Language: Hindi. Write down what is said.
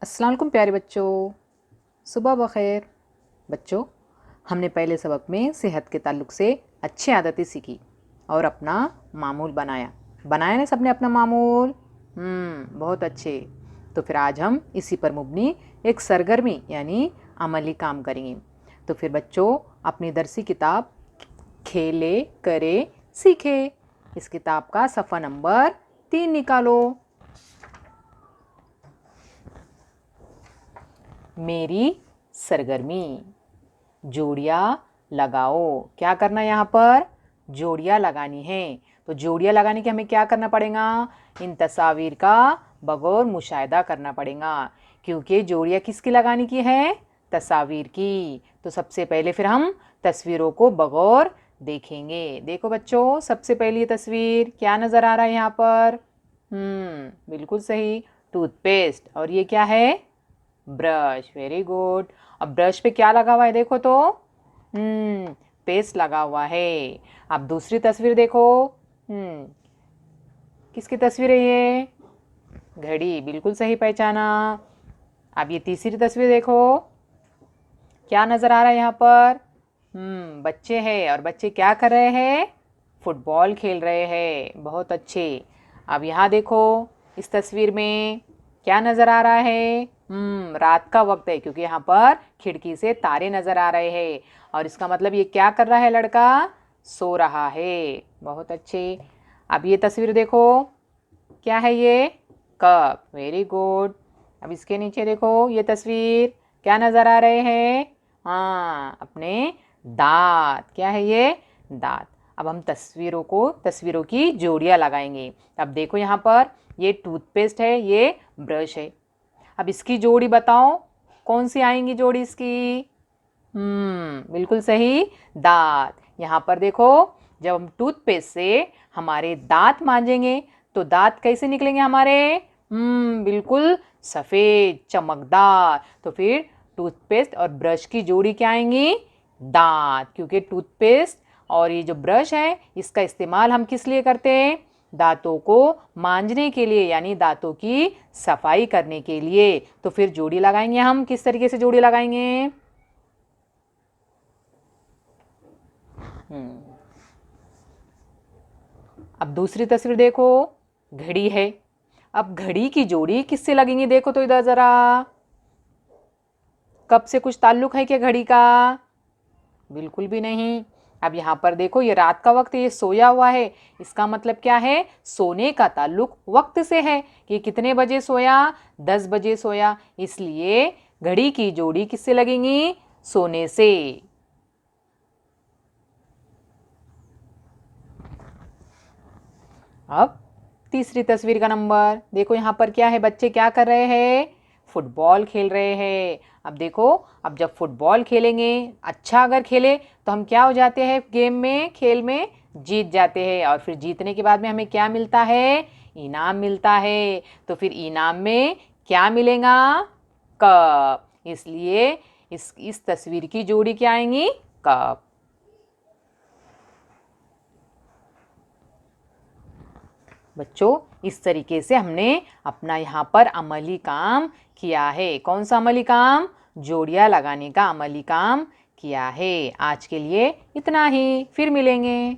अस्सलाम वालेकुम प्यारे बच्चों, सुबह बख़ैर। बच्चों, हमने पहले सबक में सेहत के ताल्लुक़ से अच्छी आदतें सीखी और अपना मामूल बनाया ना सबने अपना मामूल। बहुत अच्छे। तो फिर आज हम इसी पर मुबनी एक सरगर्मी यानी अमली काम करेंगे। तो फिर बच्चों, अपनी दरसी किताब खेले करे सीखे, इस किताब का सफ़ा नंबर 3 निकालो। मेरी सरगर्मी, जोड़ियाँ लगाओ। क्या करना है यहाँ पर? जोड़ियाँ लगानी है। तो जोड़ियाँ लगाने के हमें क्या करना पड़ेगा? इन तस्वीर का बगौर मुशाहिदा करना पड़ेगा, क्योंकि जोड़ियाँ किसकी लगाने की है? तस्वीर की। तो सबसे पहले फिर हम तस्वीरों को बगौर देखेंगे। देखो बच्चों, सबसे पहली ये तस्वीर क्या नज़र आ रहा है यहाँ पर? बिल्कुल सही, टूथपेस्ट। और ये क्या है? ब्रश। Very good. अब ब्रश पे क्या लगा हुआ है देखो तो? पेस्ट लगा हुआ है। अब दूसरी तस्वीर देखो। किसकी तस्वीर है ये? घड़ी। बिल्कुल सही पहचाना। अब ये तीसरी तस्वीर देखो, क्या नज़र आ रहा है यहाँ पर? बच्चे हैं, और बच्चे क्या कर रहे हैं? फुटबॉल खेल रहे हैं। बहुत अच्छे। अब यहाँ देखो, इस तस्वीर में क्या नज़र आ रहा है? रात का वक्त है, क्योंकि यहाँ पर खिड़की से तारे नज़र आ रहे हैं, और इसका मतलब ये क्या कर रहा है? लड़का सो रहा है। बहुत अच्छे। अब ये तस्वीर देखो, क्या है ये? कप। Very good. अब इसके नीचे देखो, ये तस्वीर क्या नज़र आ रहे हैं? अपने दांत। क्या है ये? दांत। अब हम तस्वीरों की जोड़ियाँ लगाएंगे। अब देखो यहाँ पर, ये टूथपेस्ट है, ये ब्रश है। अब इसकी जोड़ी बताओ, कौन सी आएंगी जोड़ी इसकी? बिल्कुल सही, दांत। यहाँ पर देखो, जब हम टूथपेस्ट से हमारे दांत मांजेंगे तो दांत कैसे निकलेंगे हमारे? बिल्कुल सफ़ेद चमकदार। तो फिर टूथपेस्ट और ब्रश की जोड़ी क्या आएंगी? दांत। क्योंकि टूथपेस्ट और ये जो ब्रश है, इसका इस्तेमाल हम किस लिए करते हैं? दांतों को मांजने के लिए, यानी दांतों की सफाई करने के लिए। तो फिर जोड़ी लगाएंगे हम। किस तरीके से जोड़ी लगाएंगे? अब दूसरी तस्वीर देखो, घड़ी है। अब घड़ी की जोड़ी किससे लगेंगी? देखो तो इधर जरा, कब से कुछ ताल्लुक है क्या घड़ी का? बिल्कुल भी नहीं। अब यहाँ पर देखो, ये रात का वक्त है, ये सोया हुआ है। इसका मतलब क्या है? सोने का ताल्लुक वक्त से है कि कितने बजे सोया? 10 बजे सोया। इसलिए घड़ी की जोड़ी किससे लगेंगी? सोने से। अब तीसरी तस्वीर का नंबर देखो, यहाँ पर क्या है? बच्चे क्या कर रहे हैं? फुटबॉल खेल रहे हैं। अब देखो, अब जब फुटबॉल खेलेंगे, अच्छा अगर खेले तो हम क्या हो जाते हैं? गेम में, खेल में जीत जाते हैं, और फिर जीतने के बाद में हमें क्या मिलता है? इनाम मिलता है। तो फिर इनाम में क्या मिलेगा? कप। इसलिए इस तस्वीर की जोड़ी क्या आएंगी? कप। बच्चों, इस तरीके से हमने अपना यहाँ पर अमली काम किया है। कौन सा अमली काम? जोड़ियाँ लगाने का अमली काम किया है। आज के लिए इतना ही, फिर मिलेंगे।